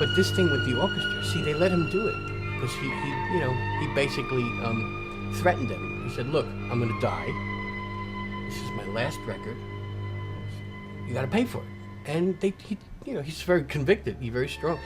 But this thing with the orchestra, see, they let him do it because he basically threatened them. He said, "Look, I'm going to die. This is my last record. You got to pay for it." And he's very convicted. He's very strong.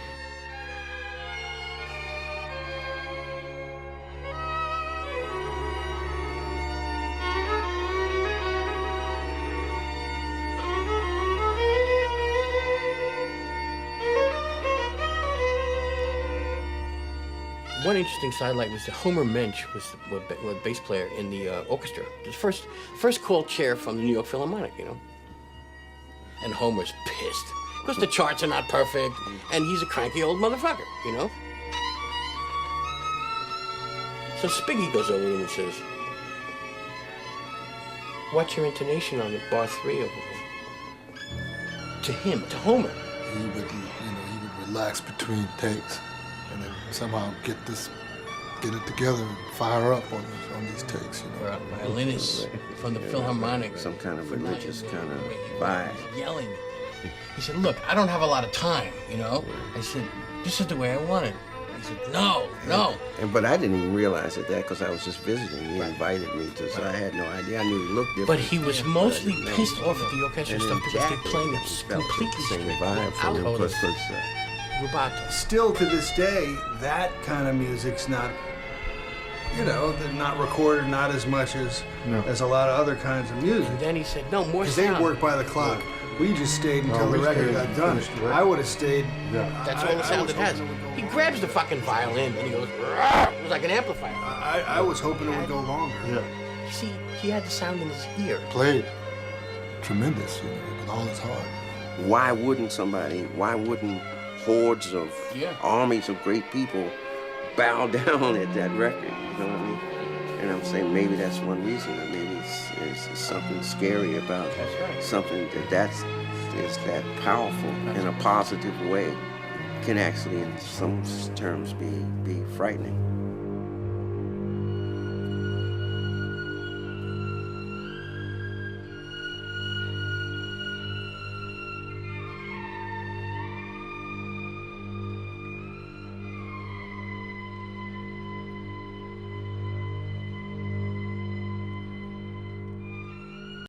One interesting sidelight was that Homer Mensch was the bass player in the orchestra. The first call chair from the New York Philharmonic, And Homer's pissed because the charts are not perfect, and he's a cranky old motherfucker, So Spiggy goes over to him and says, "Watch your intonation on the bar 3 over there." To him, to Homer. He would relax between takes. And then somehow get it together and fire up on these takes, For a violinist from the Philharmonic. Some kind of religious kind of vibe. Yelling. He said, "Look, I don't have a lot of time, I said, "This is the way I want it." He said, "No." But I didn't even realize that because I was just visiting. He invited me to, so I had no idea. I knew he looked different. But he was mostly pissed off at the orchestra stuff because they're playing it completely same straight. vibe from him, because rubato. Still to this day, that kind of music's not, they're not recorded not as much as a lot of other kinds of music. And then he said, "No, more Because sound." they work by the clock. We just stayed until the record got done. I would have stayed. Yeah. That's all the sound it has. He grabs the fucking violin and he goes, "Rah!" It was like an amplifier. I was hoping it would go longer. Yeah. You see, he had the sound in his ear. Played tremendous, with all his heart. Why wouldn't hordes of armies of great people bow down at that record? You know what I mean? And I'm saying maybe that's one reason. Or maybe it's something scary about something that's that powerful in a positive way can actually, in some terms, be frightening.